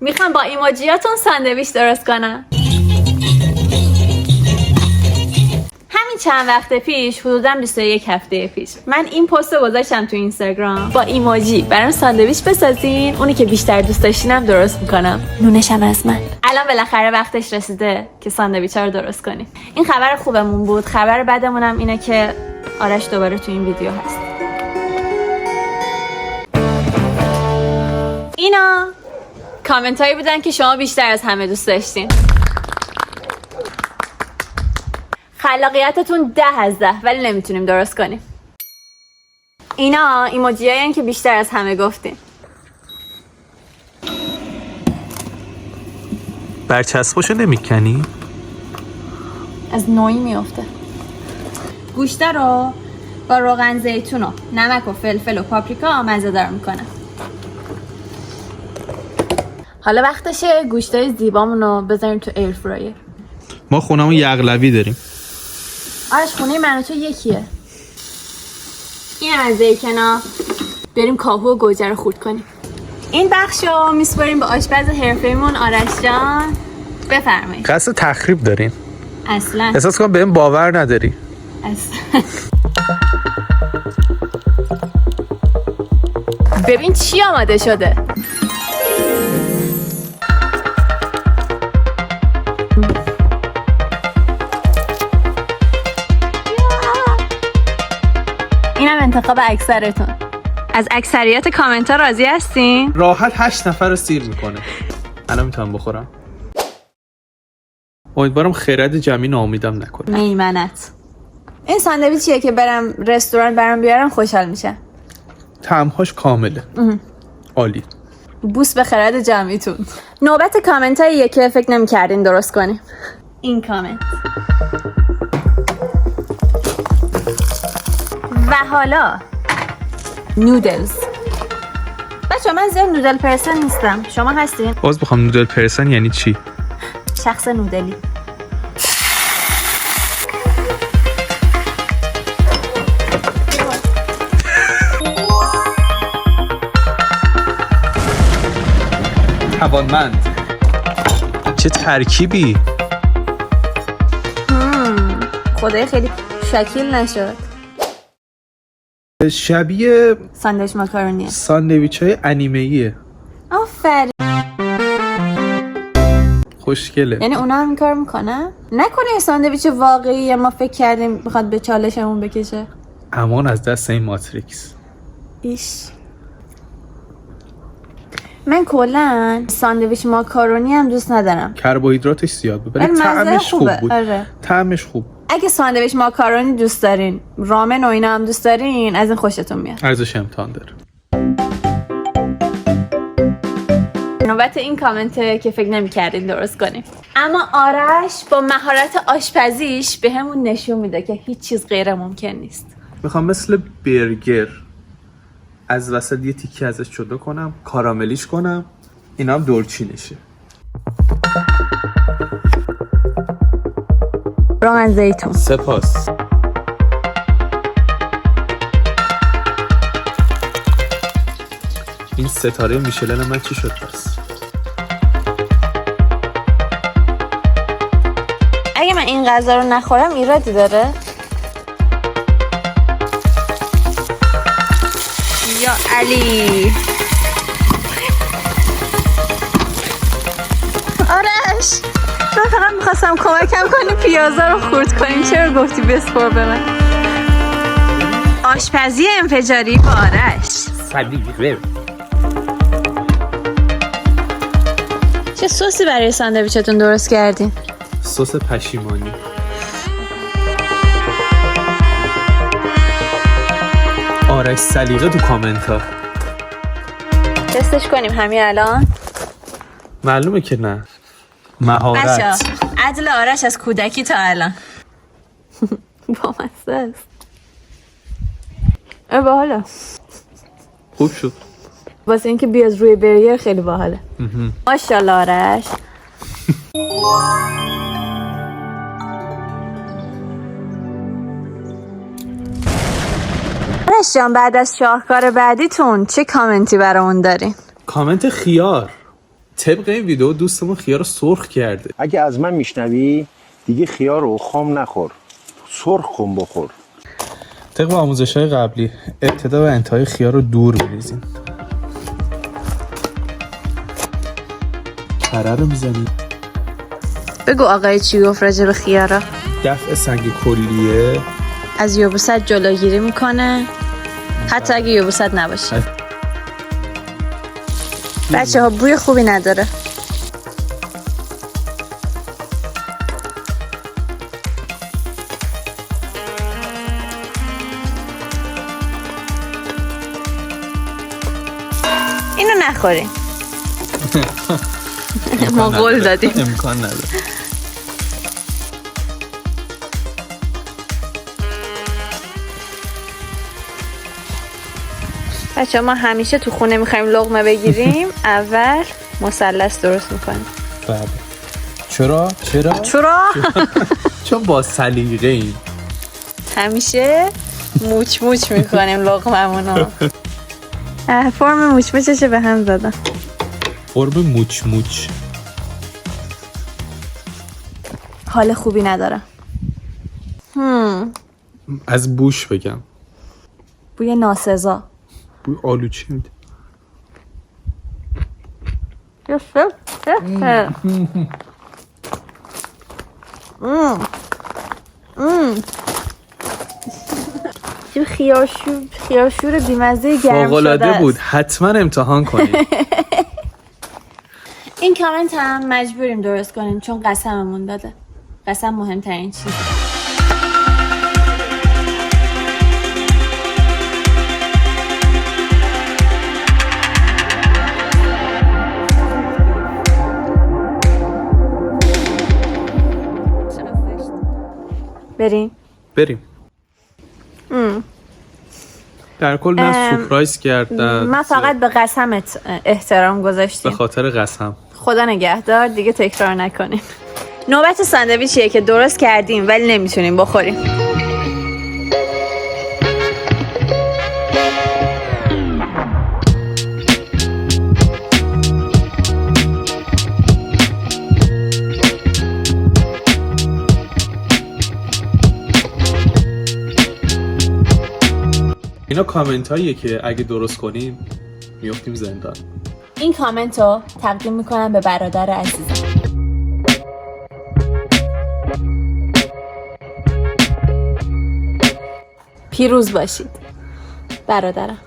میخوام با ایموجیاتون ساندویچ درست کنم. همین چند وقت پیش، حدوداً 21 هفته پیش، من این پست رو گذاشتم تو اینستاگرام با ایموجی برام ساندویچ بسازین، اونی که بیشتر دوست داشتینم درست میکنم. نونشم از من. الان بالاخره وقتش رسیده که ساندویچ‌ها رو درست کنیم. این خبر خوبمون بود. خبر بدمونم اینه که آرش دوباره تو این ویدیو هست. اینا کامنت هایی بودن که شما بیشتر از همه دوست داشتین. خلاقیتتون 10 از 10 ولی نمیتونیم درست کنیم. اینا ایموجی هایی که بیشتر از همه گفتین. برچسباشو نمیکنی؟ از نوعی میافته. گوشت رو با روغن زیتون و نمک و فلفل و پاپریکا مزه دار میکنم. حالا وقتشه گوشتای زیبامون رو بذاریم تو ایر فرایر. ما خونمون یغلبی داریم. آرش خونه من و تو یکیه. این از کنار بریم کاهو و گوجه رو خورد کنیم. این بخش رو میسپاریم به آشپز حرفه‌ایمون آرش جان. بفرمایید. قصد تخریب دارین؟ اصلا. احساس کنم بهم باور نداری. اصلا. ببین چی آماده شده. اینم انتخاب اکثرتون. از اکثریت کامنت ها راضی هستین؟ راحت 8 نفر رو سیر میکنه. الان میتونم بخورم. امیدوارم خرد جمعی ناامیدم نکنه. میمنت. این ساندویچیه که برم رستوران برام بیارم خوشحال میشه. طعم‌هاش کامله. عالی. بوس به خرد جمعیتون. نوبت کامنت هاییه که فکر نمی‌کردین درست کنیم. این کامنت. و حالا نودلز. بچه من زیاد نودل پرسن نیستم. شما هستین؟ باز بخوام نودل پرسن یعنی چی؟ شخص نودلی. توانمند. چه ترکیبی؟ خدای خیلی شکیل نشد. شبیه ساندویچ ماکارونیه. ساندویچ‌های انیمه‌ایه. آفرین. خوشگله. یعنی اونا هم این کار میکنن؟ نکنه یه ساندویچ واقعیه ما فکر کردیم بخواد به چالشمون بکشه. امان از دست این ماتریکس. ایش. من کلا ساندویچ ماکارونی هم دوست ندارم. کربوهیدراتش زیاد بود ولی طعمش خوب بود. آره. طعمش خوب. اگه ساندویچ ماکارونی دوست دارین، رامن و اینا هم دوست دارین، از این خوشتون میاد. ارزش امتحان داره. نوبت این کامنته که فکر نمی‌کردین درست کنیم. اما آرش با مهارت آشپزیش بهمون نشون میده که هیچ چیز غیر ممکن نیست. میخوام مثل برگر از وسط یه تیکه ازش جدا کنم، کاراملیش کنم، اینا هم دورچینشه. روغن زیتون. سپاس. این ستاره میشلن من چی شد پس؟ اگه من این غذا رو نخورم ایرادی داره؟ یا علی. آرش من فقط میخواستم کمکم کنی پیازا رو خورد کنیم. چرا گفتی بسپار به من؟ آشپزی انفجاری با آرش. سلیقه. چه سوسی برای ساندویچتون درست کردین؟ سس پشیمانی. آرش سلیقه تو کامنت ها. تستش کنیم همین الان؟ معلومه که نه. مهارت. بچه عدل آرش از کودکی تا الان. با مزه است. باحاله. خوب شد. واسه اینکه بیاد روی برگر خیلی باحاله. ماشاءالله آرش. آرش جان بعد از شاهکار بعدیتون چه کامنتی برامون دارین؟ کامنت خیار. طبق این ویدیو دوستمون خیار رو سرخ کرده. اگه از من میشنوی دیگه خیار رو خام نخور، سرخ کن بخور. طبق آموزش‌های قبلی ابتدا و انتهای خیار رو دور بریزین. کره رو میزنید. بگو آقای چی گفت راجع به خیارا؟ دفع سنگ کلیه، از یبوست جلوگیری میکنه حتی اگه یبوست نباشه. بچه ها بوی خوبی نداره. اینو نخوریم. ما قول دادیم. امکان نداره. بچه ما همیشه تو خونه میخوایم لقمه بگیریم اول مثلث درست میکنیم. بله. چرا؟ چون با سلیقه ایم. همیشه موچ موچ میکنیم لقممونو. فرم موچ موچشو به هم زدم. فرم موچ موچ. حال خوبی ندارم. از بوش بگم. بوی ناسزا. بوی آلوچی میده. خیارشور بیمزه گرم شده فوق‌العاده بود. حتما امتحان کنید. این کامنت هم مجبوریم درست کنیم چون قسممون داده. قسم مهمترین چیز. بریم. در کل نه سورپرایز کردن. من فقط به قسمت احترام گذاشتیم. به خاطر قسم. خدا نگهدار دیگه تکرار نکنیم. نوبت ساندویچیه که درست کردیم ولی نمیتونیم بخوریم. اینا کامنت هاییه که اگه درست کنیم میافتیم زندان. این کامنت رو تقدیم میکنم به برادر عزیزم. پیروز باشید برادرم.